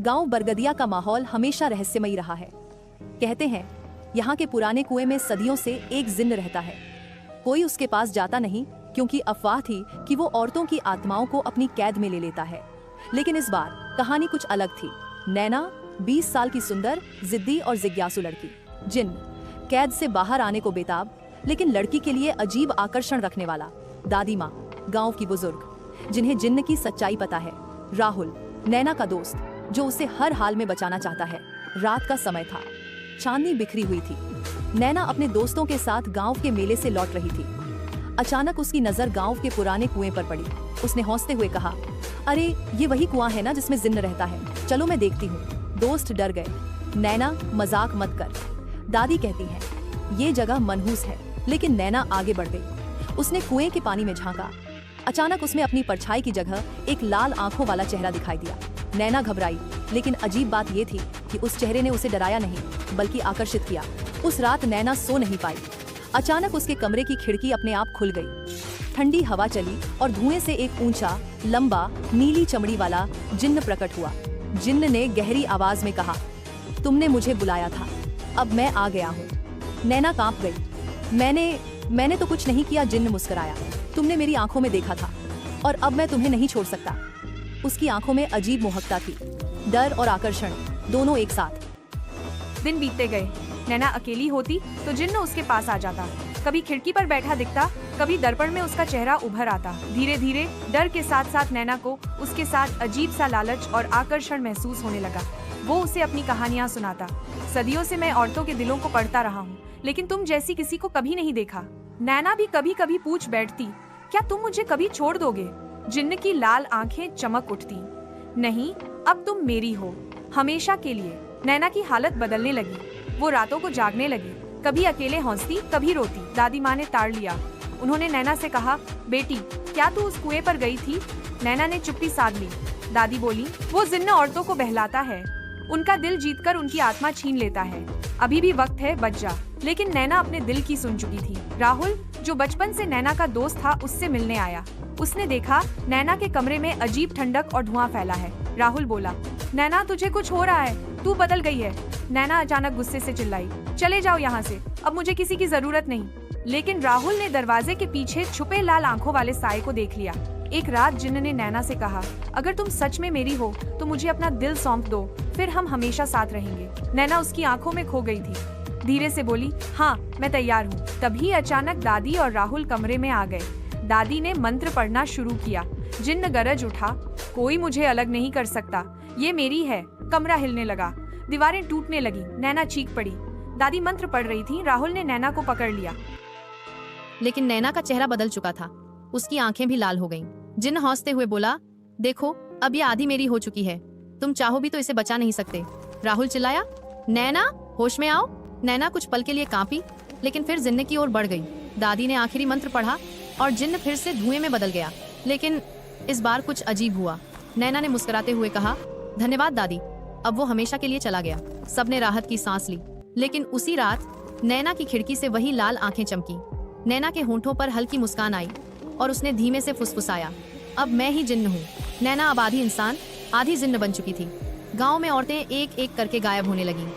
गांव बरगदिया का माहौल हमेशा रहस्यमयी रहा है। कहते हैं यहाँ के पुराने कुएं में सदियों से एक जिन्न रहता है। कोई उसके पास जाता नहीं क्योंकि अफवाह थी कि वो औरतों की आत्माओं को अपनी कैद में ले लेता है। लेकिन इस बार कहानी कुछ अलग थी। नैना 20 साल की सुंदर, जिद्दी और जिज्ञासु लड़की, जिन्न कैद से बाहर आने को बेताब, लेकिन लड़की के लिए अजीब आकर्षण रखने वाला दादी माँ, गांव की बुजुर्ग जिन्हें जिन्न की सच्चाई पता है। राहुल, नैना का दोस्त, जो उसे हर हाल में बचाना चाहता है। रात का समय था, चांदनी बिखरी हुई थी। नैना अपने दोस्तों के साथ गांव के मेले से लौट रही थी। अचानक उसकी नजर गांव के पुराने कुएं पर पड़ी। उसने हंसते हुए कहा, अरे ये वही कुआं है ना जिसमें जिन्न रहता है, चलो मैं देखती हूँ। दोस्त डर गए। नैना, मजाक मत कर, दादी कहती है। ये जगह मनहूस है। लेकिन नैना आगे बढ़ गई। उसने कुएं के पानी में झांका। अचानक उसमें अपनी परछाई की जगह एक लाल आंखों वाला चेहरा दिखाई दिया। नैना घबराई, लेकिन अजीब बात यह थी कि उस चेहरे ने उसे डराया नहीं बल्कि आकर्षित किया। उस रात नैना सो नहीं पाई। अचानक उसके कमरे की खिड़की अपने आप खुल गई। ठंडी हवा चली और धुएं से एक ऊंचा, लंबा, नीली चमड़ी वाला जिन्न प्रकट हुआ। जिन्न ने गहरी आवाज में कहा, तुमने मुझे बुलाया था, अब मैं आ गया हूँ। नैना कांप गई। मैंने तो कुछ नहीं किया, जिन्न मुस्कुराया। तुमने मेरी आंखों में देखा था और अब मैं तुम्हें नहीं छोड़ सकता। उसकी आंखों में अजीब मोहकता थी, डर और आकर्षण दोनों एक साथ। दिन बीतते गए। नैना अकेली होती तो जिन्न उसके पास आ जाता। कभी खिड़की पर बैठा दिखता, कभी दर्पण में उसका चेहरा उभर आता। धीरे धीरे डर के साथ साथ नैना को उसके साथ अजीब सा लालच और आकर्षण महसूस होने लगा। वो उसे अपनी कहानियां सुनाता। सदियों से मैं औरतों के दिलों को पढ़ता रहा हूँ, लेकिन तुम जैसी किसी को कभी नहीं देखा। नैना भी कभी कभी पूछ बैठती, क्या तुम मुझे कभी छोड़ दोगे? जिन्न की लाल आंखें चमक उठती। नहीं, अब तुम मेरी हो, हमेशा के लिए। नैना की हालत बदलने लगी। वो रातों को जागने लगी, कभी अकेले हंसती, कभी रोती। दादी माँ ने ताड़ लिया। उन्होंने नैना से कहा, बेटी क्या तू उस कुएं पर गई थी? नैना ने चुप्पी साध ली। दादी बोली, वो जिन्न औरतों को बहलाता है, उनका दिल जीतकर उनकी आत्मा छीन लेता है। अभी भी वक्त है, बच जा। लेकिन नैना अपने दिल की सुन चुकी थी। राहुल, जो बचपन से नैना का दोस्त था, उससे मिलने आया। उसने देखा नैना के कमरे में अजीब ठंडक और धुआं फैला है। राहुल बोला, नैना तुझे कुछ हो रहा है, तू बदल गई है। नैना अचानक गुस्से से चिल्लाई, चले जाओ यहाँ से, अब मुझे किसी की जरूरत नहीं। लेकिन राहुल ने दरवाजे के पीछे छुपे लाल आंखों वाले साए को देख लिया। एक रात जिन्न ने नैना से कहा, अगर तुम सच में मेरी हो तो मुझे अपना दिल सौंप दो, फिर हम हमेशा साथ रहेंगे। नैना उसकी आंखों में खो गई थी। धीरे से बोली, हाँ मैं तैयार हूँ। तभी अचानक दादी और राहुल कमरे में आ गए। दादी ने मंत्र पढ़ना शुरू किया। जिन्न गरज उठा, कोई मुझे अलग नहीं कर सकता, ये मेरी है। कमरा हिलने लगा, दीवारें टूटने लगी। नैना चीख पड़ी। दादी मंत्र पढ़ रही थी। राहुल ने नैना को पकड़ लिया। लेकिन नैना का चेहरा बदल चुका था, उसकी आंखें भी लाल हो गईं। जिन्न हंसते हुए बोला, देखो अब ये आधी मेरी हो चुकी है, तुम चाहो भी तो इसे बचा नहीं सकते। राहुल चिल्लाया, नैना होश में आओ। नैना कुछ पल के लिए कांपी, लेकिन फिर जिन्न की ओर बढ़ गई। दादी ने आखिरी मंत्र पढ़ा और जिन्न फिर से धुएं में बदल गया। लेकिन इस बार कुछ अजीब हुआ। नैना ने मुस्कुराते हुए कहा, धन्यवाद दादी, अब वो हमेशा के लिए चला गया। सबने राहत की सांस ली। लेकिन उसी रात नैना की खिड़की से वही लाल आंखें चमकी। नैना के होंठों पर हल्की मुस्कान आई और उसने धीमे से फुसफुसाया, अब मैं ही जिन्न हूँ। नैना अब आधी इंसान आधी जिन्न बन चुकी थी। गांव में औरतें एक एक करके गायब होने लगीं।